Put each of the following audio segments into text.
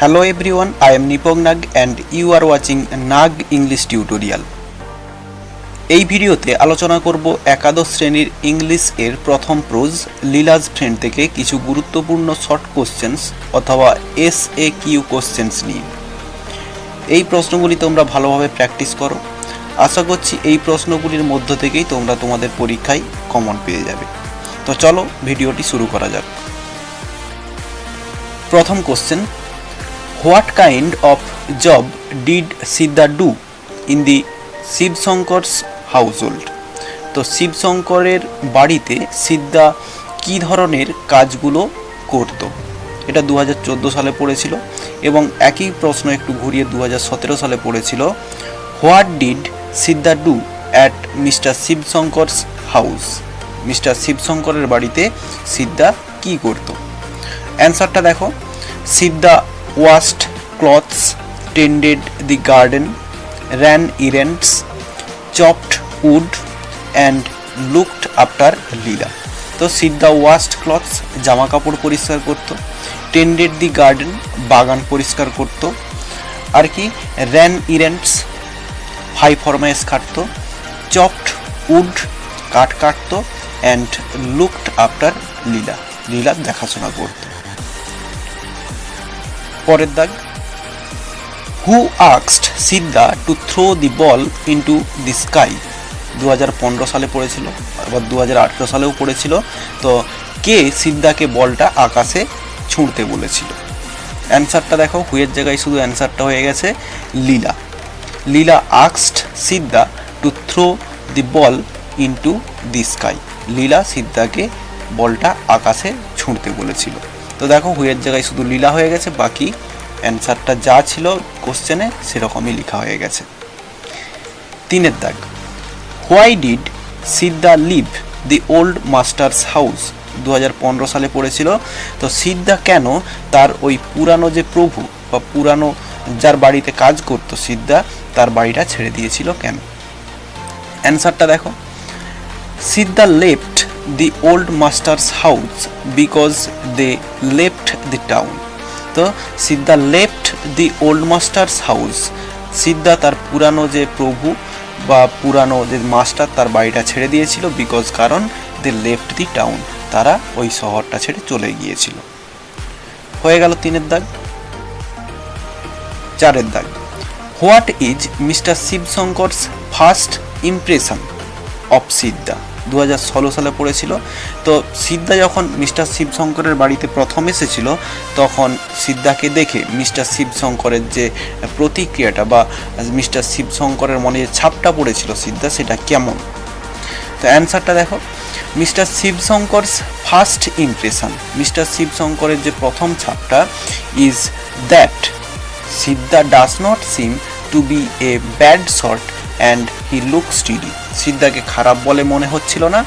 Hello everyone, I am Nipong Nag and you are watching Nag English Tutorial. এই ভিডিওতে আলোচনা করব একাদশ শ্রেণীর ইংলিশ এর প্রথম প্রোজ লীলাজ ফ্রেন্ড থেকে কিছু গুরুত্বপূর্ণ শর্ট কোশ্চেন্স অথবা SAQ কোশ্চেন্স নিয়ে। এই প্রশ্নগুলি তোমরা ভালোভাবে প্র্যাকটিস করো। আশা করছি এই প্রশ্নগুলির মধ্য থেকেই তোমরা তোমাদের পরীক্ষায় কমন পেয়ে যাবে। তো চলো ভিডিওটি শুরু করা যাক। প্রথম question, What kind of job did Siddha do in the Shiv Shankar's household? তো শিব শঙ্করের বাড়িতে সিদ্ধা কী ধরনের কাজগুলো করত? এটা 2014 সালে পড়েছিল এবং একই প্রশ্ন একটু ঘুরিয়ে 2017 সালে পড়েছিল। What did Siddha do at Mr. Shiv Shankar's house? Mister Shiv শঙ্করের বাড়িতে সিদ্ধা কী করত? অ্যান্সারটা দেখো, সিদ্ধা washed clothes, tended the garden, ran errands, chopped wood and looked after Leela. তো সিদ্ধা washed clothes জামা কাপড় পরিষ্কার করত, tended the garden বাগান পরিষ্কার করত, আর কি ran errands হাই ফরমাইশ খাটত, chopped wood কাঠ কাটত and looked after Leela লীলার দেখাশোনা করত। পরের দাগ, Who asked Siddha to throw the ball into the sky? 2015 সালে পড়েছিল, আবার 2018 সালেও পড়েছিল। তো কে সিদ্ধাকে বলটা আকাশে ছুঁড়তে বলেছিল? অ্যান্সারটা দেখো, হুয়ের জায়গায় শুধু অ্যান্সারটা হয়ে গেছে লীলা। লীলা asked Siddha to throw the ball into the sky. লীলা সিদ্ধাকে বলটা আকাশে ছুঁড়তে বলেছিল। তো দেখো হুয়ের জায়গায় শুধু লীলা হয়ে গেছে, বাকি অ্যান্সারটা যা ছিল কোশ্চেনে সেরকমই লেখা হয়ে গেছে। তিনের দাগ, why did Siddha leave the old masters house? 2015 সালে পড়েছিল। তো সিদ্ধা কেন তার ওই পুরানো যে প্রভু বা পুরানো যার বাড়িতে কাজ করতো সিদ্ধা, তার বাড়িটা ছেড়ে দিয়েছিল কেন? অ্যান্সারটা দেখো, সিদ্ধা left the old master's house because they left the town. তো Siddha left the old masters house, Siddha তার পুরানো যে প্রভু বা পুরানো যে মাস্টার তার বাড়িটা ছেড়ে দিয়েছিল বিকজ কারণ দে লেফট দি টাউন, তারা ওই শহরটা ছেড়ে চলে গিয়েছিল। হয়ে গেল তিনের দাগ। চারের দাগ, what is mister Shiv Shankar's first impression of Siddha? 2016 সালে পড়েছিল। তো সিদ্ধা যখন মিস্টার শিব শঙ্করের বাড়িতে প্রথম এসেছিল তখন সিদ্ধাকে দেখে মিস্টার শিব শঙ্করের যে প্রতিক্রিয়াটা বা মিস্টার শিব শঙ্করের মনে যে ছাপটা পড়েছিল সিদ্ধা, সেটা কেমন? তো অ্যান্সারটা দেখো, mister Shiv Shankar's first impression, mister Shiv শঙ্করের যে প্রথম ছাপটা is that Siddha does not seem to be a bad sort and he look steady. সিদ্ধাকে খারাপ বলে মনে হচ্ছিল না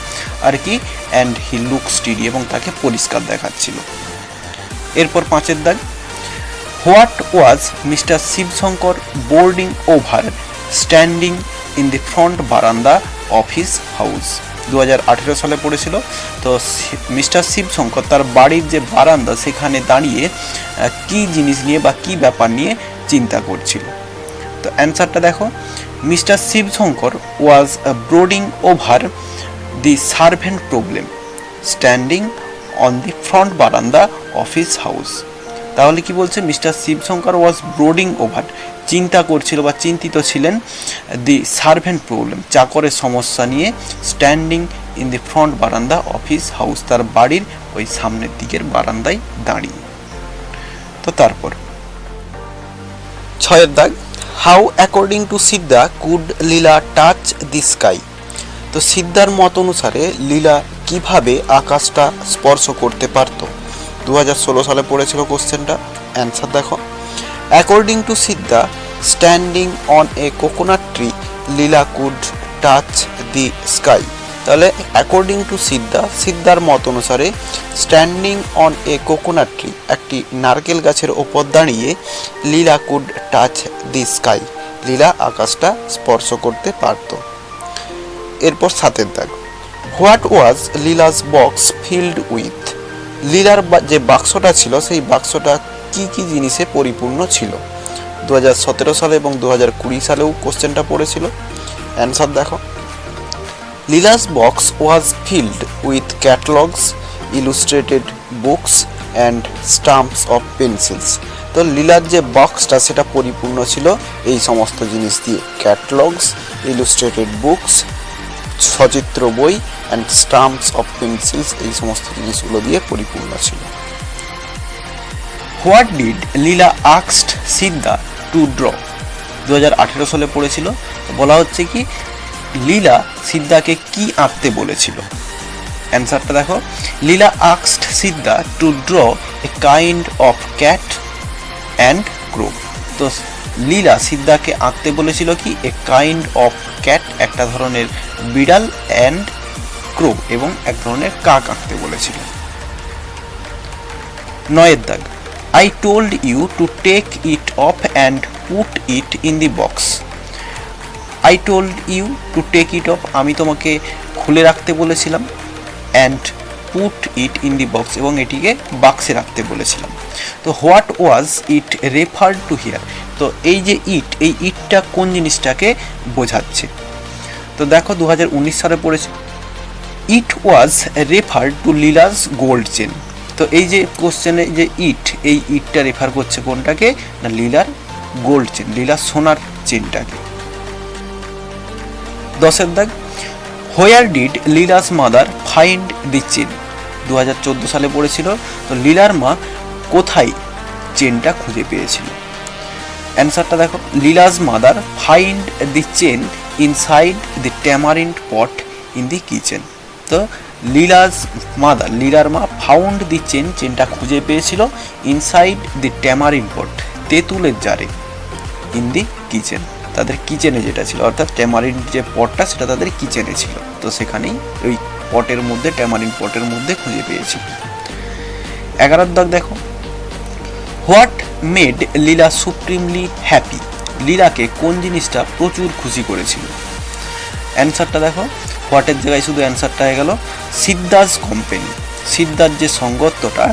আর কি, অ্যান্ড হি লুক স্টিডি এবং তাকে পরিষ্কার দেখাচ্ছিল। এরপর পাঁচের দাগ, what was Mister Shiv Shankar boarding over standing in the front verandah of his house? 2018 সালে পড়েছিল। তো মিস্টার শিব শঙ্কর তার বাড়ির যে বারান্দা সেখানে দাঁড়িয়ে কি জিনিস নিয়ে বা কি ব্যাপার নিয়ে চিন্তা করছিল? তো অ্যান্সারটা দেখো, mister Shiv Shankar was brooding over the servant problem standing on the front verandah of his house. তাহলে কি বলছে, Mister Shiv Shankar was brooding over চিন্তা করছিল বা চিন্তিত ছিলেন দি সার্ভেন্ট প্রবলেম চাকরের সমস্যা নিয়ে, standing in the front verandah of his house তার বাড়ির ওই সামনের দিকের বারান্দায় দাঁড়িয়ে। তো তারপর ছয়ের দাগ, how according to Siddha could Leela touch the sky? তো সিদ্ধার মত অনুসারে লীলা কিভাবে আকাশটা স্পর্শ করতে পারত? 2016 সালে পড়েছিল কোশ্চেনটা। অ্যান্সার দেখো, according to Siddha standing on a coconut tree Leela could touch the sky. তাহলে অ্যাকর্ডিং টু সিদ্ধা, সিদ্ধার মত অনুসারে standing on a coconut tree একটি নারকেল গাছের ওপর দাঁড়িয়ে লীলা কুড টাচ দি স্কাই লীলা আকাশটা স্পর্শ করতে পারত। এরপর সাতের দাগ, what was Leela's box filled with? লীলার যে বাক্সটা ছিল সেই বাক্সটা কি কি জিনিসে পরিপূর্ণ ছিল? 2017 সালে এবং 2020 সালেও কোশ্চেনটা পড়েছিল। অ্যান্সার দেখো, Leela's box was filled with catalogues, ইলুস্ট্রেটেড books and stamps of pencils. তো লীলার যে বক্সটা সেটা পরিপূর্ণ ছিল এই সমস্ত জিনিস দিয়ে, ক্যাটালগস, ইলুস্ট্রেটেড বুকস, সচিত্র বই অ্যান্ড স্টাম্পস অফ পেন্সিলস, এই সমস্ত জিনিসগুলো দিয়ে পরিপূর্ণ ছিল। What did Leela asked Siddha to draw? 2018 সালে পড়েছিল। বলা হচ্ছে কি লীলা সিদ্ধাকে কি আঁকতে বলেছিল? অ্যান্সারটা দেখো, Leela asked Siddha to draw a kind of cat and crow. তো লীলা সিদ্ধাকে আঁকতে বলেছিল কি এ কাইন্ড অফ ক্যাট, একটা ধরনের বিড়াল, অ্যান্ড ক্রো এবং এক ধরনের কাক আঁকতে বলেছিল। 9 দাগ, I told you to take it off and put it in the box. I told you to take it off, আমি তোমাকে খুলে রাখতে বলেছিলাম, and put it in the box, এবং এটিকে বাক্সে রাখতে বলেছিলাম। তো what was it referred to here? তো এই যে ইট, এই ইটটা কোন জিনিসটাকে বোঝাচ্ছে? তো দেখো 2019 সালে পড়েছে, it was referred to Leela's gold chain. তো এই যে কোশ্চেনে যে ইট, এই ইটটা রেফার করছে কোনটাকে? না লীলার গোল্ড চেন, লীলার সোনার চেনটাকে। 10 দাগ, where did Leela's mother find the chain? 2014 সালে পড়েছিল। তো লীলার মা কোথায় চেনটা খুঁজে পেয়েছিল? অ্যান্সারটা দেখো, Leela's mother find the chain inside the tamarind pot in the kitchen. তো লীলাস মাদার, লীলার মা ফাউন্ড দি চেন, চেনটা খুঁজে পেয়েছিল ইনসাইড দি ট্যামারিন পট, তেঁতুলের জারে, ইন দি কিচেন, তাদের কিচেনে যেটা ছিল, অর্থাৎ ট্যামারিন যে পটটা সেটা তাদের কিচেনে ছিল, তো সেখানেই ওই পটের মধ্যে, ট্যামারিন পটের মধ্যে খুঁজে পেয়েছিল। 11 দাগ দেখো, what made Leela supremely happy? লীলাকে কোন জিনিসটা প্রচুর খুশি করেছিল? অ্যান্সারটা দেখো, হোয়াটের জায়গায় শুধু অ্যান্সারটা হয়ে গেল সিদ্ধাস কোম্পানি, সিদ্ধার যে সঙ্গত্বটা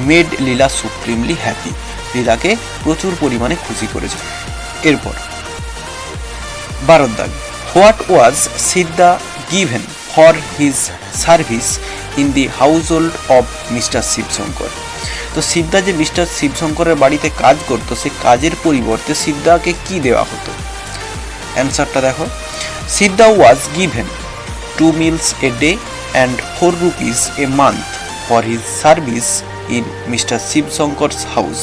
মেড লীলা সুপ্রিমলি হ্যাপি, লীলাকে প্রচুর পরিমাণে খুশি করেছে। এরপর 12 দাগ, what was Siddha given for his service in the household of Mister Shivshankar? তো সিদ্ধা যে মিস্টার শিবশঙ্করের বাড়িতে কাজ করতো, সে কাজের পরিবর্তে সিদ্ধাকে কি দেওয়া হতো? অ্যান্সারটা দেখো, Siddha was given 2 meals a day and 4 rupees a month for his service in mister Shivshankar's house.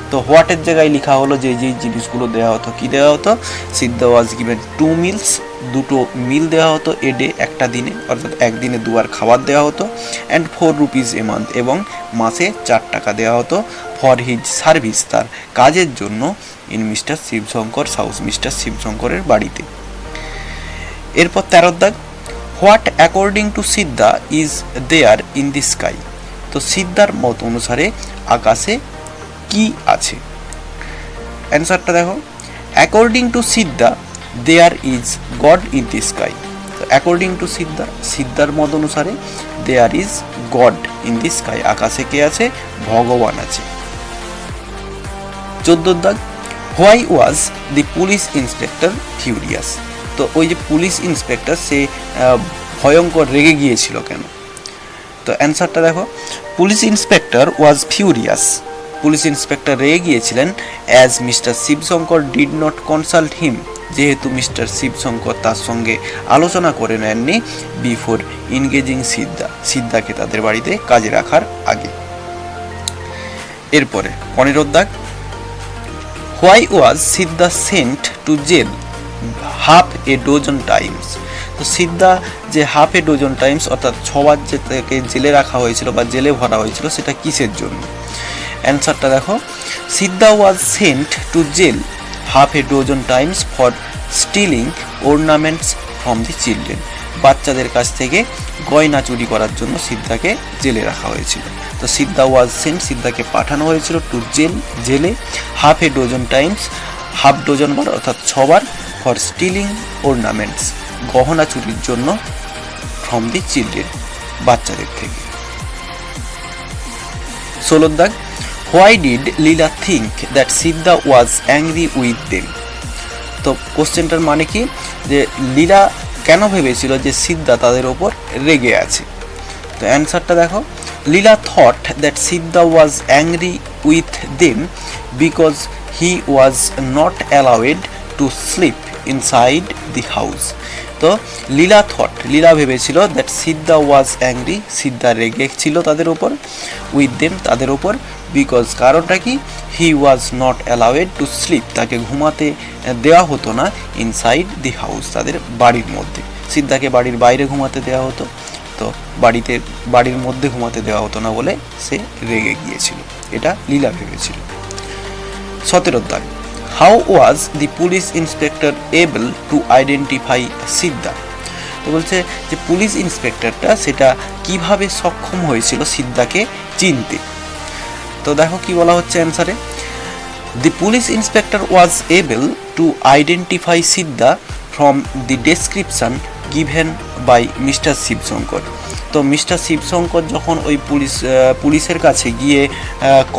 তো হোয়াটের জায়গায় লেখা হলো যে যেই জিনিসগুলো দেওয়া হতো, কি দেওয়া হতো? সিদ্ধা ওয়াজ গিভেন 2 meals, 2টো মিল দেওয়া হতো, এ ডে, একটা দিনে, অর্থাৎ একদিনে 2 বার খাবার দেওয়া হতো, অ্যান্ড 4 rupees a month, এবং মাসে 4 টাকা দেওয়া হতো, ফর হিজ সার্ভিস, তার কাজের জন্য, in Mister Shivshankar's house, Mister শিবশঙ্করের বাড়িতে। এরপর 13 দাগ, what according to Siddha is there in the sky? তো সিদ্ধার মত অনুসারে আকাশে কি আছে? অ্যান্সারটা দেখো, according to Siddha there is God in the sky. তো অ্যাকর্ডিং টু সিদ্ধা, সিদ্ধার মত অনুসারে there is God in the sky, আকাশে কে আছে? ভগবান আছে। 14 দাগ, why was the police inspector furious? তো ওই যে পুলিশ ইন্সপেক্টর, সে ভয়ঙ্কর রেগে গিয়েছিল কেন? তো অ্যান্সারটা দেখো, police inspector was furious, police inspector রেগে গিয়েছিলেন as mister Shivshankar did not consult him, যেহেতু মিস্টার শিবশঙ্কর তার সঙ্গে আলোচনা করে নেননি বিফোর ইনগেজিং সিদ্ধা, সিদ্ধাকে তাদের বাড়িতে কাজে রাখার আগে। এরপরে 15 দাগ, why was Siddha sent to jail half a dozen times? তো সিদ্ধা যে হাফ এ ডজন টাইমস, অর্থাৎ 6 বার যে তাকে জেলে রাখা হয়েছিল বা জেলে ভরা হয়েছিল, সেটা কিসের জন্য? অ্যান্সারটা দেখো, Siddha was sent to jail half a dozen times for stealing ornaments from the children, বাচ্চাদের কাছ থেকে গয়না চুরি করার জন্য সিদ্ধাকে জেলে রাখা হয়েছিল। তো সিদ্ধা ওয়াজ সেন্ট, সিদ্ধাকে পাঠানো হয়েছিল টু জেল, জেলে, half a dozen times, half dozen বার, অর্থাৎ 6 বার, ফর স্টিলিং অর্নামেন্টস, গহনা চুরির জন্য, ফ্রম দি চিলড্রেন, বাচ্চাদের থেকে। 16 দাগ, why did Leela think that Siddha was angry with them? তো কোশ্চেনটার মানে কি, যে লীলা কেন ভেবেছিল যে সিদ্ধা তাদের ওপর রেগে আছে? তো অ্যান্সারটা দেখো, Leela thought that Siddha was angry with them because he was not allowed to sleep inside the house. তো লীলা ভেবেছিল দ্যাট সিদ্ধা ওয়াজ অ্যাংরি, সিদ্ধা রেগে ছিল তাদের ওপর, উইথ দেম তাদের ওপর, বিকজ কারণটা কি, he was not allowed to sleep, তাকে ঘুমাতে দেওয়া হতো না, ইনসাইড দি হাউস, তাদের বাড়ির মধ্যে। সিদ্ধাকে বাড়ির বাইরে ঘুমাতে দেওয়া হতো, তো বাড়ির মধ্যে ঘুমাতে দেওয়া হতো না বলে সে রেগে গিয়েছিল, এটা লীলা ভেবেছিল। 17 দাগ, how was the police inspector able to identify Siddha? তো বলছে যে পুলিশ ইন্সপেক্টরটা সেটা কিভাবে সক্ষম হয়েছিল সিদ্ধাকে চিনতে। তো দেখো কি বলা হচ্ছে অ্যান্সারে, the police inspector was able to identify Siddha from the description given by mister Shivshankar. তো মিস্টার শিবশঙ্কর যখন ওই পুলিশের কাছে গিয়ে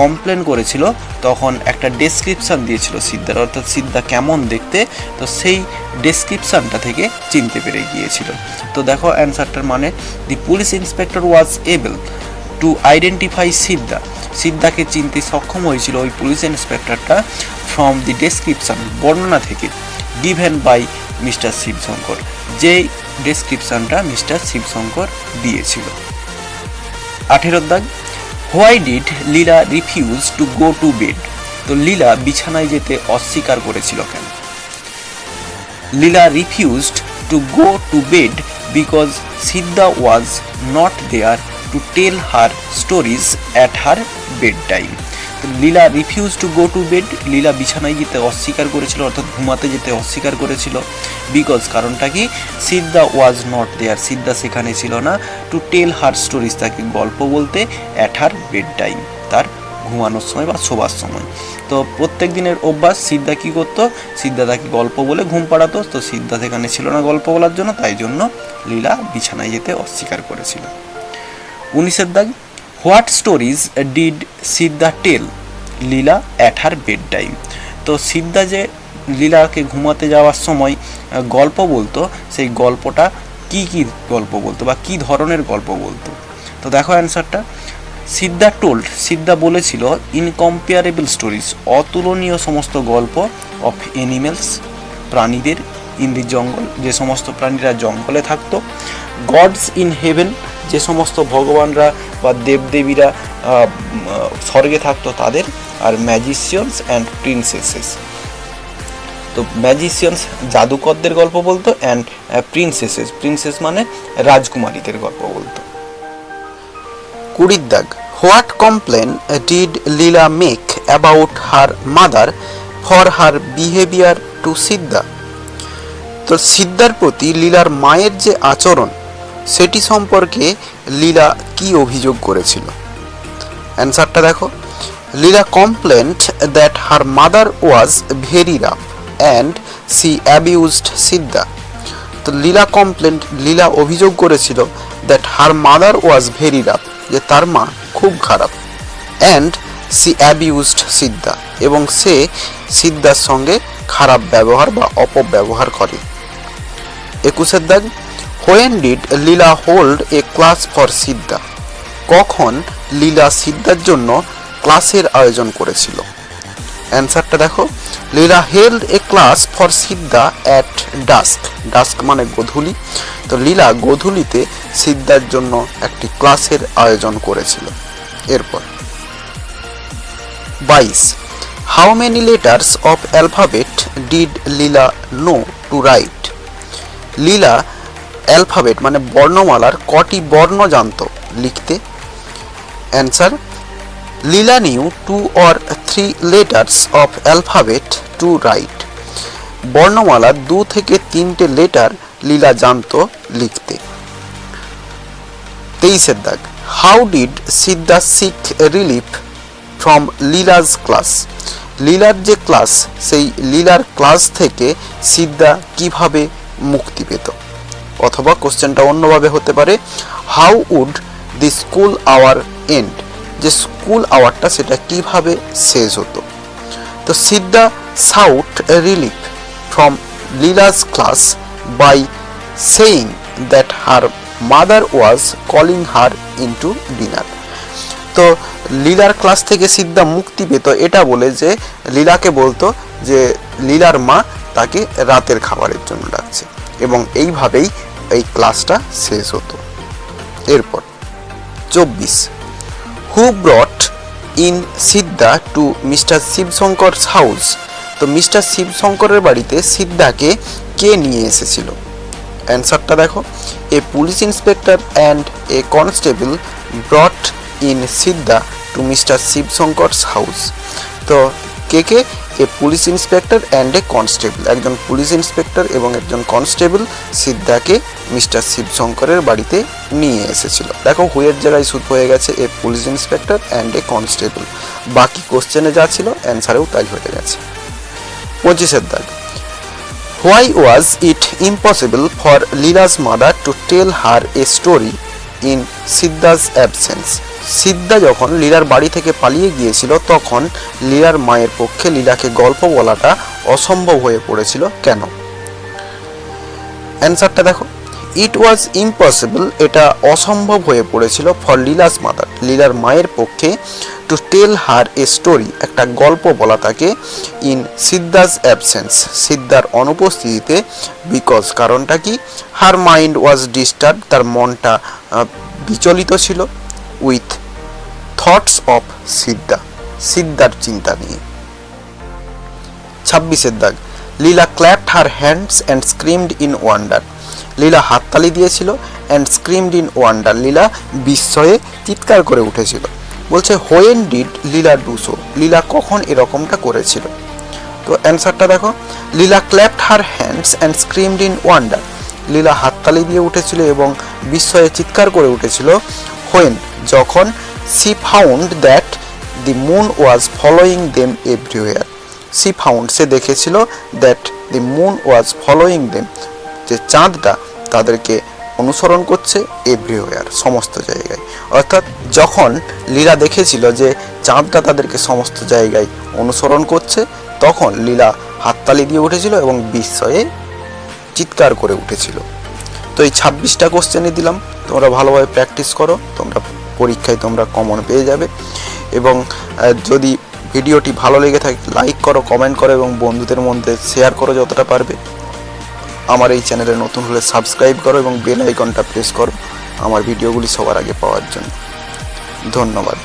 কমপ্লেন করেছিল, তখন একটা ডেসক্রিপশান দিয়েছিল সিদ্ধার, অর্থাৎ সিদ্ধা কেমন দেখতে, তো সেই ডেসক্রিপশানটা থেকে চিনতে পেরে গিয়েছিল। তো দেখো অ্যান্সারটার মানে, the police inspector was able to identify Siddha, সিদ্ধাকে চিনতে সক্ষম হয়েছিল ওই পুলিশ ইন্সপেক্টরটা ফ্রম দি ডেসক্রিপশান, বর্ণনা থেকে, গিভেন বাই মিস্টার শিবশঙ্কর, যেই ডেসক্রিপশানটা মিস্টার শিবশঙ্কর দিয়েছিল। 18 দাগ, why did Leela refuse to go to bed? তো লীলা বিছানায় যেতে অস্বীকার করেছিল কেন? Leela refused to go to bed because Siddha was not there to tell her stories at her bed time. Leela refuse to go to bed, Leela বিছানায় যেতে অস্বীকার করেছিল, অর্থাৎ ঘুমাতে যেতে অস্বীকার করেছিল, বিকজ কারণটা কি, সিদ্ধা ওয়াজ নট দেয়ার, সিদ্ধা সেখানে ছিল না, টু টেল হার স্টোরিজ, তাকে গল্প বলতে, অ্যাট হার বেড টাইম, তার ঘুমানোর সময় বা শোবার সময়। তো প্রত্যেক দিনের অভ্যাস, সিদ্ধা কী করতো, সিদ্ধা তাকে গল্প বলে ঘুম পাড়াতো, তো সিদ্ধা সেখানে ছিল না গল্প বলার জন্য, তাই জন্য লীলা বিছানায় যেতে অস্বীকার করেছিল। 19 দাগ, what stories did Siddha tell Leela at her bed time? তো সিদ্ধা যে লীলাকে ঘুমাতে যাওয়ার সময় গল্প বলতো, সেই গল্পটা কি গল্প বলতো বা কী ধরনের গল্প বলতো? তো দেখো অ্যান্সারটা, সিদ্ধা টোল্ড, সিদ্ধা বলেছিল, ইনকম্পেয়ারেবল স্টোরিজ, অতুলনীয় সমস্ত গল্প, অফ অ্যানিমেলস, প্রাণীদের, ইন দি জঙ্গল, যে সমস্ত প্রাণীরা জঙ্গলে থাকতো, গডস ইন হেভেন, যে সমস্ত ভগবানরা বা দেবদেবীরা স্বর্গে থাকতো তাদের, আর ম্যাজিশিয়ানস অ্যান্ড প্রিন্সেসেস। তো ম্যাজিশিয়ানস জাদুকরদের গল্প বলতো, অ্যান্ড প্রিন্সেসেস, প্রিন্সেস মানে রাজকুমারীদের গল্প বলতো। 20 দাগ, what complain did Leela make about her mother for her behaviour to Siddha? তো সিদ্ধার প্রতি লীলার মায়ের যে আচরণ, সেটি সম্পর্কে লীলা কি অভিযোগ করেছিল? অ্যান্সারটা দেখো, Leela complained that her mother was very rough and she abused Siddha. তো লীলা অভিযোগ করেছিল that her mother was very rough, যে তার মা খুব খারাপ, অ্যান্ড সি অ্যাবিউজড সিদ্ধা, এবং সে সিদ্ধার সঙ্গে খারাপ ব্যবহার বা অপব্যবহার করে। 21 দাগ, when did Leela hold a class for Siddha? কখন লীলা সিদ্ধার জন্য ক্লাসের আয়োজন করেছিল? অ্যান্সারটা দেখো, Leela held a class for Siddha at dusk, dusk মানে গোধূলি, তো লীলা গোধূলিতে সিদ্ধার জন্য একটি ক্লাসের আয়োজন করেছিল। এরপর 22, how many letters of alphabet did Leela know to write? Leela alphabet মানে বর্ণমালার কটি বর্ণ জানত লিখতে? Answer, Leela knew 2 or 3 letters of alphabet to write. বর্ণমালার 2 থেকে 3টে লেটার লীলা জানত লিখতে। 23 দাগ, how did Siddha seek relief from Leela's class? লীলার যে ক্লাস, সেই লীলার ক্লাস থেকে সিদ্ধা কিভাবে মুক্তি পেত? অথবা কোশ্চেনটা অন্যভাবে হতে পারে, how would the school hour end? যে স্কুল আওয়ারটা সেটা কিভাবে শেষ হতো। তো Siddha sought relief from Leela's class by saying that her mother was calling her into dinner. তো লীলার ক্লাস থেকে সিদ্ধা মুক্তি পেত এটা বলে যে লীলাকে বলতো যে লীলার মা তাকে রাতের খাবারের জন্য ডাকছে, এবং এইভাবেই এই ক্লাসটা শেষ হতো। এরপর 24, who brought in Siddha to mister Shivshankar's house. তো মিস্টার শিবশঙ্করের বাড়িতে সিদ্ধাকে কে নিয়ে এসেছিল? অ্যান্সারটা দেখো, a police inspector and a constable brought in Siddha to mister Shivshankar's house. তো কে? A police inspector and a constable, একজন পুলিশ ইন্সপেক্টর এবং একজন কনস্টেবল সিদ্ধাকে মিস্টার শিবশঙ্করের বাড়িতে নিয়ে এসেছিল। দেখো হুয়ের জায়গায় শুধু হয়ে গেছে a police inspector and a constable, বাকি কোশ্চেনে যা ছিল অ্যান্সারেও তাই হয়ে গেছে। 25 দাগ, why was it impossible for Leela's mother to tell her a story in Siddha's absence. Siddha যখন লীলার বাড়ি থেকে পালিয়ে গিয়েছিল তখন লীলার মায়ের পক্ষে লীলাকে গল্প বলাটা অসম্ভব হয়ে পড়েছিল কেন? অ্যান্সারটা দেখো, ইট ওয়াজ ইম্পসিবল, এটা অসম্ভব হয়ে পড়েছিল ফর লীলাস মাদার, লীলার মায়ের পক্ষে two tell her a story, একটা গল্প বলা তাকে ইন সিদ্ধাস অ্যাবসেন্স, সিদ্ধার অনুপস্থিতিতে, বিকজ কারণটা কি, হার মাইন্ড ওয়াজ ডিস্টার্ব, তার মনটা বিচলিত ছিল, উইথ থটস অফ সিদ্ধা, সিদ্ধার চিন্তা নিয়ে। 26 দাগ, Leela clapped her hands and screamed in wonder. Leela হাততালি দিয়েছিল and screamed in wonder, Leela বিস্ময়ে চিৎকার করে উঠেছিল। বলছে when did Leela do so, Leela কখন এরকমটা করেছিল? তো অ্যান্সারটা দেখো, Leela clapped her hands and screamed in wonder, Leela হাততালি দিয়ে উঠেছিল এবং বিস্ময়ে চিৎকার করে উঠেছিল। হোয়েন, যখন, she found that the moon was following them everywhere, she found, সে দেখেছিল, that the moon was following them, যে চাঁদটা তাদেরকে অনুসরণ করছে, এভরিওয়ার, সমস্ত জায়গায়। অর্থাৎ যখন লীলা দেখেছিল যে চাঁদটা তাদেরকে সমস্ত জায়গায় অনুসরণ করছে তখন লীলা হাততালি দিয়ে উঠেছিল এবং বিস্ময়ে চিৎকার করে উঠেছিল। তো এই 26টা কোশ্চেনই দিলাম, তোমরা ভালোভাবে প্র্যাকটিস করো, তোমরা পরীক্ষায় তোমরা কমন পেয়ে যাবে। এবং যদি ভিডিওটি ভালো লেগে থাকে লাইক করো, কমেন্ট করো এবং বন্ধুদের মধ্যে শেয়ার করো যতটা পারবে। আমার এই চ্যানেলে নতুন হলে সাবস্ক্রাইব করো এবং বেল আইকনটা প্রেস করো আমার ভিডিওগুলি সবার আগে পাওয়ার জন্য। ধন্যবাদ।